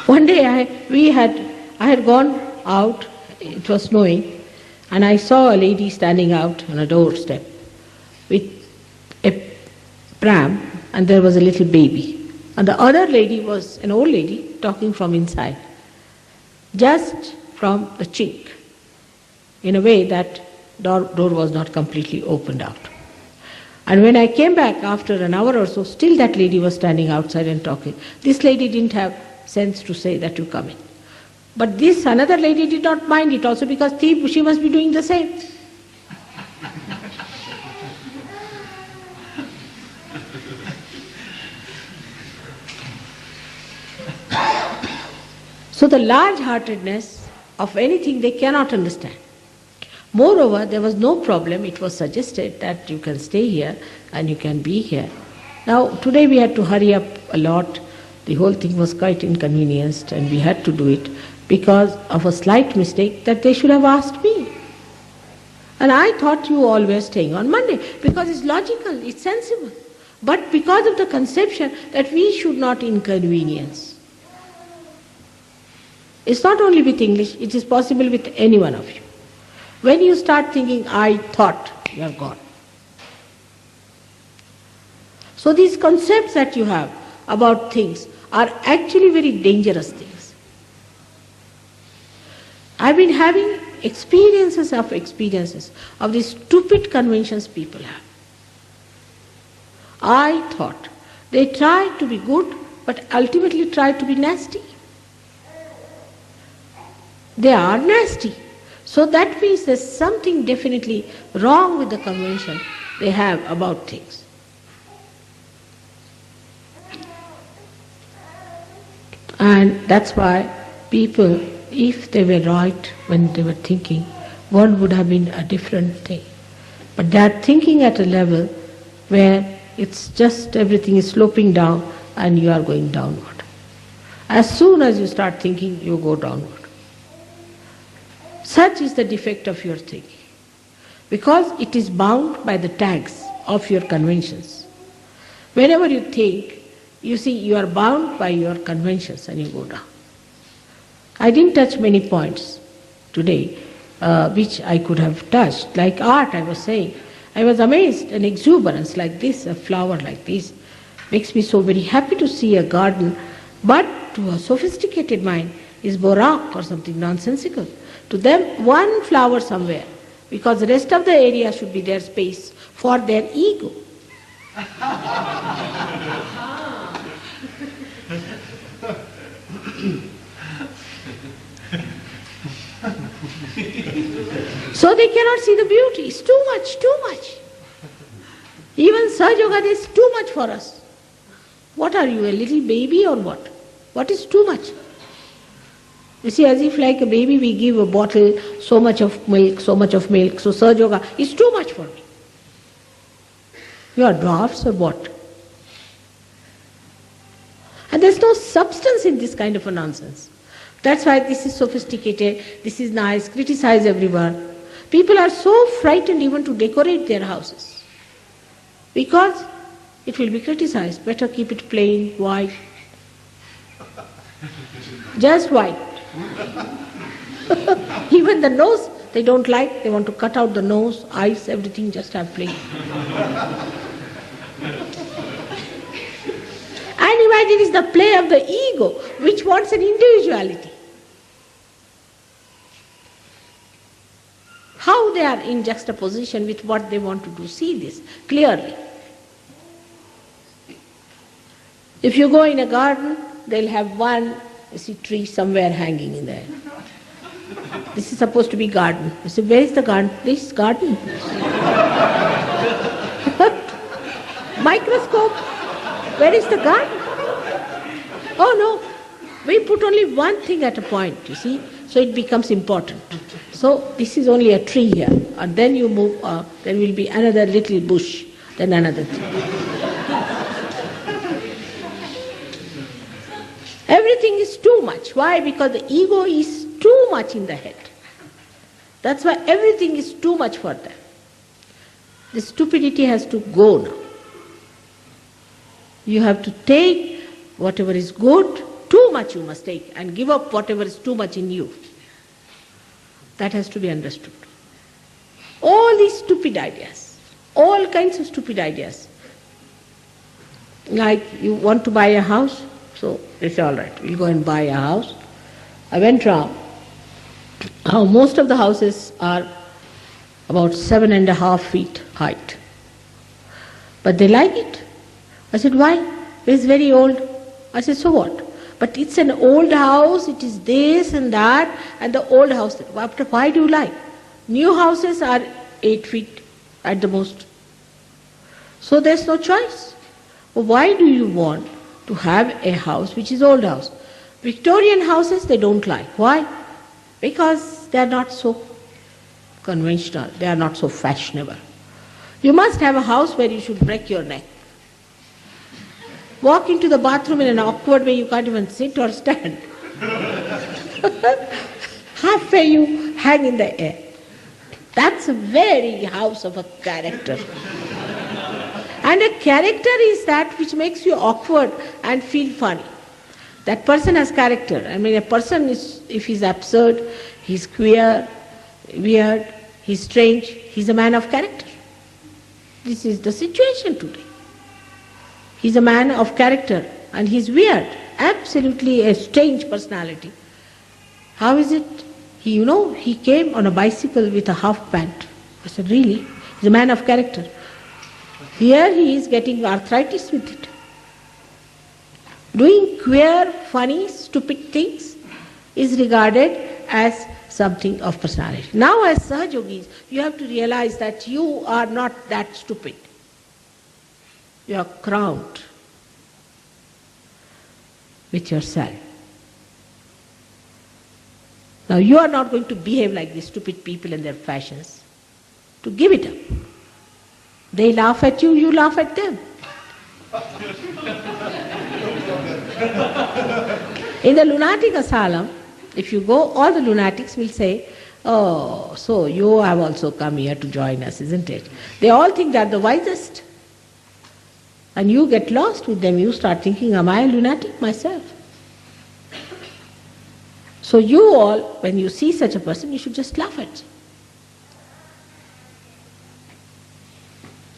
One day I had gone out, it was snowing, and I saw a lady standing out on a doorstep with a pram, and there was a little baby. And the other lady was an old lady talking from inside, just from the chink, in a way that door was not completely opened out. And when I came back after an hour or so, still that lady was standing outside and talking. This lady didn't have sense to say that you come in. But this another lady did not mind it also, because she must be doing the same. So the large-heartedness of anything they cannot understand. Moreover, there was no problem. It was suggested that you can stay here and you can be here. Now, today we had to hurry up a lot. The whole thing was quite inconvenienced, and we had to do it because of a slight mistake that they should have asked me. And I thought you all were staying on Monday because it's logical, it's sensible. But because of the conception that we should not inconvenience. It's not only with English, it is possible with any one of you. When you start thinking, I thought, you are gone. So these concepts that you have about things are actually very dangerous things. I've been having experiences of these stupid conventions people have. I thought. They try to be good, but ultimately try to be nasty. They are nasty. So that means there's something definitely wrong with the convention they have about things. And that's why people, if they were right when they were thinking, world would have been a different thing. But they are thinking at a level where it's just everything is sloping down and you are going downward. As soon as you start thinking, you go downward. Such is the defect of your thinking, because it is bound by the tags of your conventions. Whenever you think, you see you are bound by your conventions and you go down. I didn't touch many points today which I could have touched, like art I was saying. I was amazed, an exuberance like this, a flower like this, makes me so very happy to see a garden, but to a sophisticated mind is borak or something nonsensical. To them, one flower somewhere, because the rest of the area should be their space for their ego. So they cannot see the beauty. It's too much, too much. Even Sahaja Yoga is too much for us. What are you, a little baby or what? What is too much? You see, as if like a baby we give a bottle, so much of milk, so Sahaja Yoga is too much for me. You are dwarfs or what? And there's no substance in this kind of a nonsense. That's why this is sophisticated, this is nice, criticize everyone. People are so frightened even to decorate their houses, because it will be criticized. Better keep it plain, white. Just white. Even the nose they don't like, they want to cut out the nose, eyes, everything, just have plain. And imagine it's the play of the ego which wants an individuality. How they are in juxtaposition with what they want to do. See this clearly. If you go in a garden, they'll have one, tree somewhere hanging in there. This is supposed to be garden. You say, where is the garden? This garden. Microscope. Where is the garden? Oh no, we put only one thing at a point, you see, so it becomes important. So this is only a tree here, and then you move, there will be another little bush, then another tree. Everything is too much. Why? Because the ego is too much in the head. That's why everything is too much for them. The stupidity has to go now. You have to take whatever is good too much you must take and give up whatever is too much in you. That has to be understood. All these stupid ideas, all kinds of stupid ideas. Like you want to buy a house, so it's all right, we'll go and buy a house. I went round. Now most of the houses are about 7.5 feet height. But they like it. I said, why? It's very old. I said, so what? But it's an old house, it is this and that, and the old house. Why do you like? New houses are 8 feet at the most. So there's no choice. Well, why do you want to have a house which is old house? Victorian houses they don't like. Why? Because they are not so conventional, they are not so fashionable. You must have a house where you should break your neck. Walk into the bathroom in an awkward way, you can't even sit or stand. Halfway you hang in the air. That's a very house of a character. And a character is that which makes you awkward and feel funny. That person has character. I mean, a person is, if he's absurd, he's queer, weird, he's strange, he's a man of character. This is the situation today. He's a man of character and he's weird, absolutely a strange personality. How is it? He came on a bicycle with a half pant. I said, really? He's a man of character. Here he is getting arthritis with it. Doing queer, funny, stupid things is regarded as something of personality. Now as Sahajogis, you have to realize that you are not that stupid. You are crowned with yourself. Now you are not going to behave like these stupid people and their fashions. To give it up. They laugh at you, you laugh at them. In the lunatic asylum, if you go, all the lunatics will say, oh, so you have also come here to join us, isn't it? They all think they are the wisest. And you get lost with them, you start thinking, am I a lunatic myself? So you all, when you see such a person, you should just laugh at.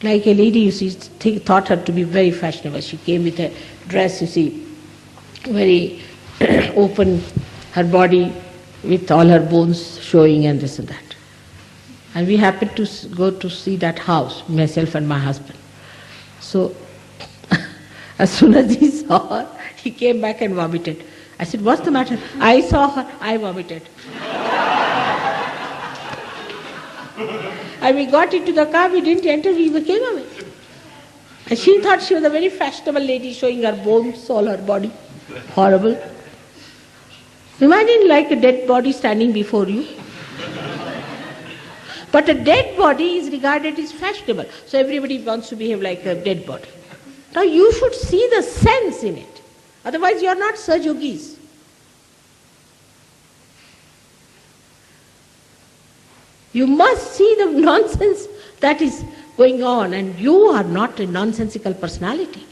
Like a lady, you see, thought her to be very fashionable. She came with a dress, you see, very open, her body with all her bones showing and this and that. And we happened to go to see that house, myself and my husband. So, as soon as he saw her, he came back and vomited. I said, what's the matter? I saw her, I vomited. And we got into the car, we didn't enter, we came away. And she thought she was a very fashionable lady showing her bones, all her body. Horrible. Imagine like a dead body standing before you. But a dead body is regarded as fashionable. So everybody wants to behave like a dead body. Now you should see the sense in it. Otherwise you are not Sahajogis. You must see the nonsense that is going on, and you are not a nonsensical personality.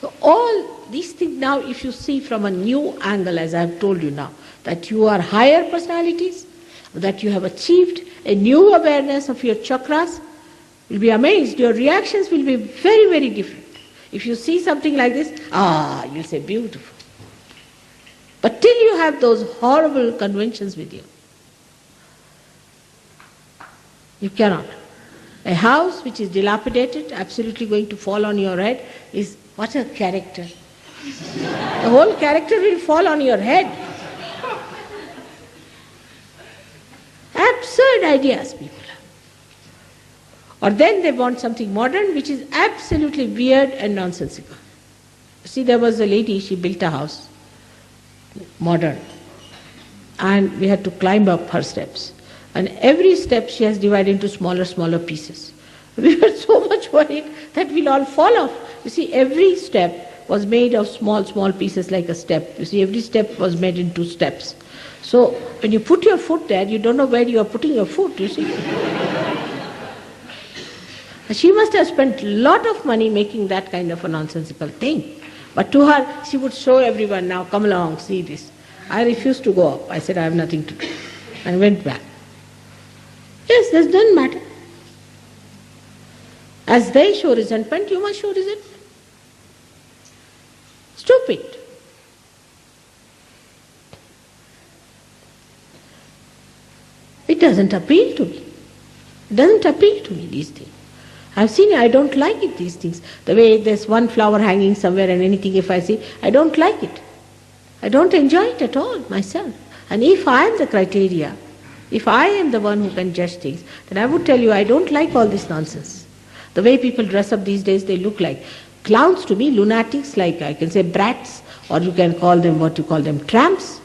So all these things now, if you see from a new angle, as I have told you now, that you are higher personalities, that you have achieved a new awareness of your chakras, you'll be amazed. Your reactions will be very, very different. If you see something like this, you'll say, beautiful. But till you have those horrible conventions with you, you cannot. A house which is dilapidated, absolutely going to fall on your head, is what a character. The whole character will fall on your head. Absurd ideas people have. Or then they want something modern which is absolutely weird and nonsensical. See, there was a lady, she built a house, modern, and we had to climb up her steps. And every step she has divided into smaller pieces. We were so much worried that we'll all fall off. You see, every step was made of small pieces like a step. You see, every step was made into steps. So when you put your foot there, you don't know where you are putting your foot, you see. She must have spent a lot of money making that kind of a nonsensical thing. But to her, she would show everyone, now come along, see this. I refused to go up. I said, I have nothing to do. And went back. Yes, that doesn't matter. As they show resentment, you must show resentment. Stupid. It doesn't appeal to me. It doesn't appeal to me, these things. I've seen it, I don't like it, these things. The way there's one flower hanging somewhere and anything if I see, I don't like it. I don't enjoy it at all myself. And if I am the criteria, if I am the one who can judge things, then I would tell you I don't like all this nonsense. The way people dress up these days, they look like clowns to me, lunatics, like I can say brats, or you can call them what you call them, tramps.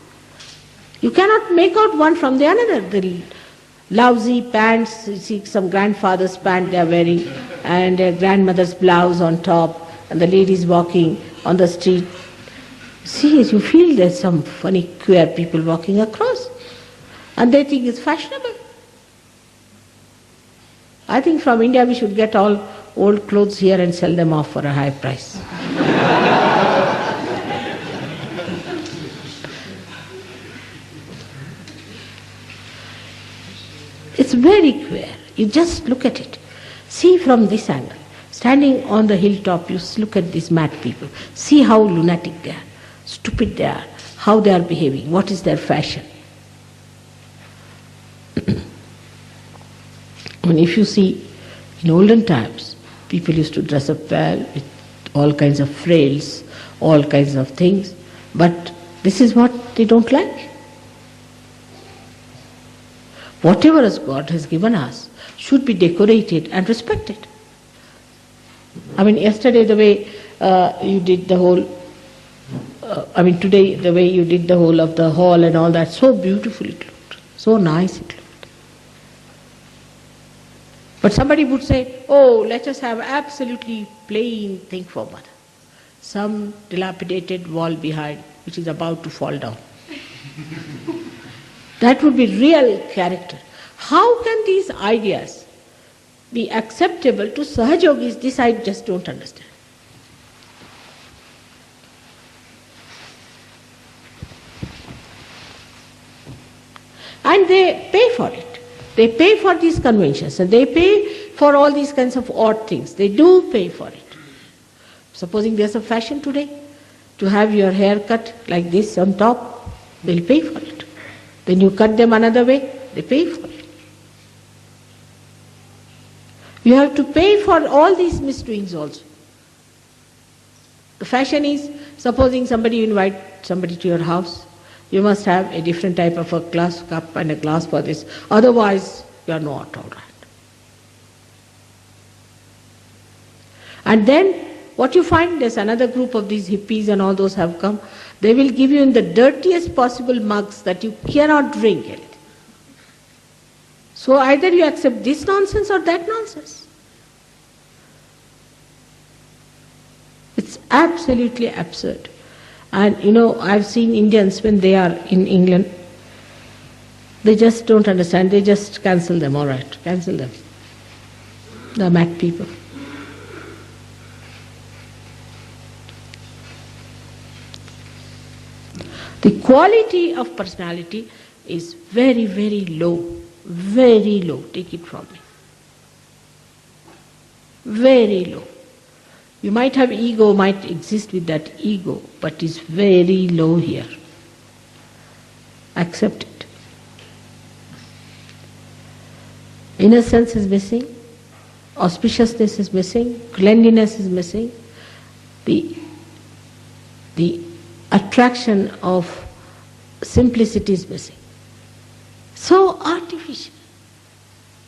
You cannot make out one from the other. The lousy pants, you see some grandfather's pant they are wearing, and their grandmother's blouse on top, and the ladies walking on the street. See, you feel there's some funny queer people walking across, and they think it's fashionable. I think from India we should get all old clothes here and sell them off for a high price. It's very queer. You just look at it. See from this angle. Standing on the hilltop, you look at these mad people. See how lunatic they are, stupid they are, how they are behaving, what is their fashion. And if you see, in olden times, people used to dress up well with all kinds of frills, all kinds of things, but this is what they don't like. Whatever as God has given us should be decorated and respected. I mean, yesterday the way you did the whole, today the way you did the whole of the hall and all that, so beautiful it looked, so nice it looked. But somebody would say, oh, let us have absolutely plain thing for mother. Some dilapidated wall behind which is about to fall down. That would be real character. How can these ideas be acceptable to Sahajogis? This I just don't understand. And they pay for it. They pay for these conventions and they pay for all these kinds of odd things. They do pay for it. Supposing there's a fashion today to have your hair cut like this on top, they'll pay for it. Then you cut them another way, they pay for it. You have to pay for all these misdoings also. The fashion is, supposing somebody you invite somebody to your house, you must have a different type of a glass cup and a glass for this. Otherwise, you are not all right. And then, what you find, there's another group of these hippies and all those have come. They will give you in the dirtiest possible mugs that you cannot drink anything. So either you accept this nonsense or that nonsense. It's absolutely absurd. And you know, I've seen Indians when they are in England, they just don't understand, they just cancel them, all right, cancel them. They're mad people. The quality of personality is very, very low, take it from me. Very low. You might have ego, might exist with that ego, but it's very low here. Accept it. Innocence is missing, auspiciousness is missing, cleanliness is missing, the attraction of simplicity is missing. So artificial.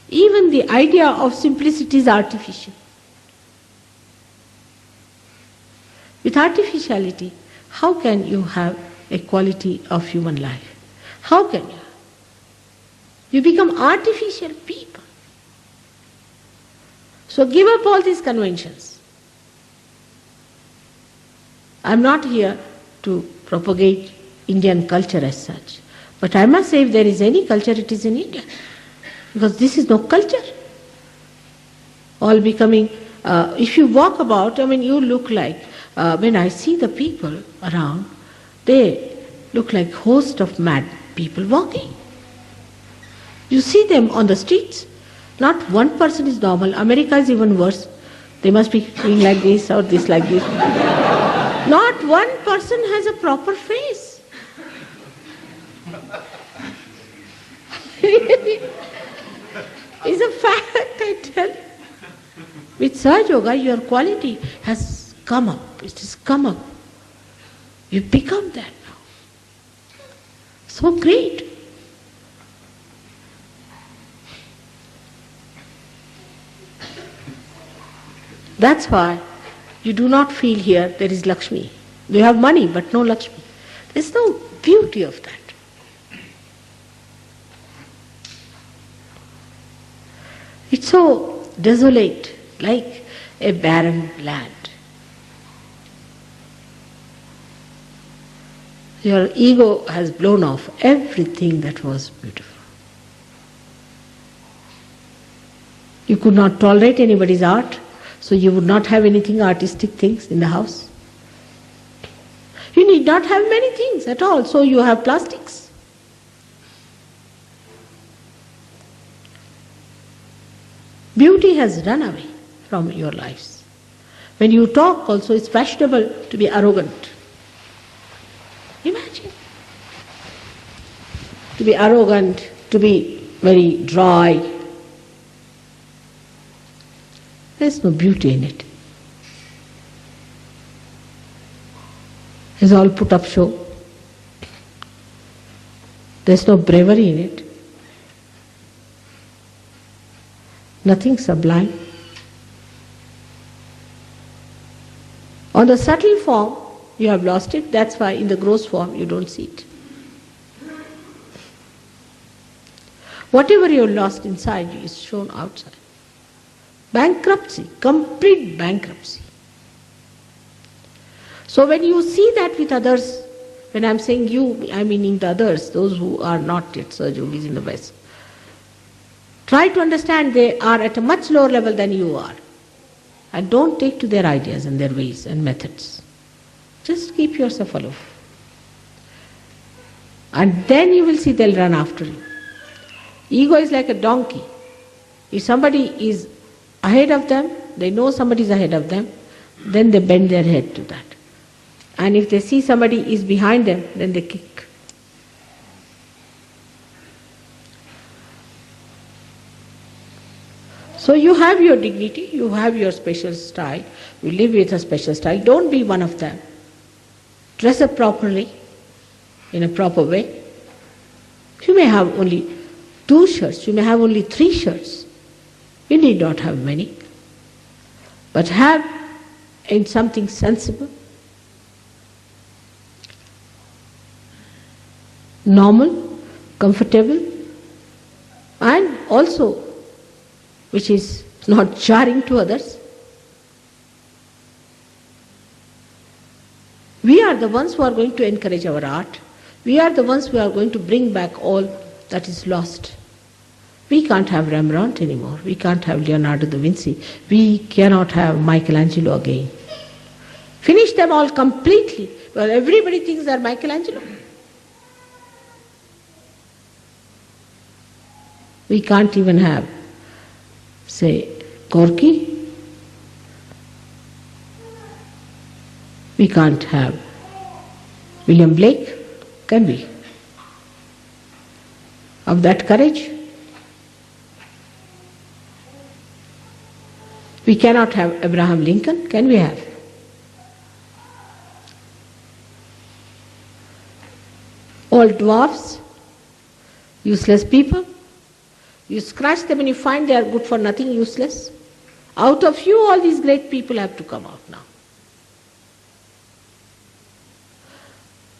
Even the idea of simplicity is artificial. With artificiality, how can you have a quality of human life? How can you? You become artificial people. So give up all these conventions. I'm not here to propagate Indian culture as such, but I must say if there is any culture, it is in India, because this is no culture. all becoming, if you walk about, I mean, you look like, when I see the people around, they look like host of mad people walking. You see them on the streets, not one person is normal. America is even worse. They must be doing like this or this like this. Not one person has a proper face. It's a fact, I tell you. With Sahaja Yoga, your quality has come up. It has come up. You become that now. So great. That's why you do not feel here there is Lakshmi. You have money but no Lakshmi. There's no beauty of that. It's so desolate, like a barren land. Your ego has blown off everything that was beautiful. You could not tolerate anybody's art, so you would not have anything artistic things in the house. You need not have many things at all, so you have plastics. Beauty has run away from your lives. When you talk also, it's fashionable to be arrogant. Imagine. To be arrogant, to be very dry. There's no beauty in it. It's all put up show. There's no bravery in it. Nothing sublime. On the subtle form, you have lost it. That's why in the gross form, you don't see it. Whatever you have lost inside you is shown outside. Bankruptcy, complete bankruptcy. So when you see that with others, when I'm saying you, I'm meaning the others, those who are not yet Sahaja Yogis in the West. Try to understand they are at a much lower level than you are. And don't take to their ideas and their ways and methods. Just keep yourself aloof. And then you will see they'll run after you. Ego is like a donkey. If somebody is ahead of them, they know somebody is ahead of them, then they bend their head to that. And if they see somebody is behind them, then they kick. So you have your dignity, you have your special style, you live with a special style. Don't be one of them. Dress up properly, in a proper way. You may have only 2 shirts, you may have only 3 shirts. You need not have many. But have in something sensible, normal, comfortable, and also which is not jarring to others. We are the ones who are going to encourage our art. We are the ones who are going to bring back all that is lost. We can't have Rembrandt anymore. We can't have Leonardo da Vinci. We cannot have Michelangelo again. Finish them all completely. Well, everybody thinks they are Michelangelo. We can't even have, say, Gorky. We can't have William Blake, can we? Of that courage? We cannot have Abraham Lincoln, can we have? All dwarfs, useless people. You scratch them and you find they are good for nothing, useless. Out of you, all these great people have to come out now.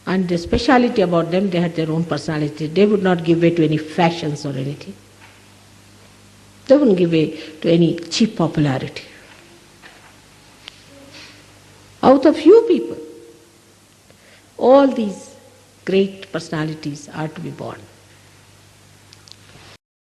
And the speciality about them, they had their own personality. They would not give way to any fashions or anything. They wouldn't give way to any cheap popularity. Out of you people, all these great personalities are to be born.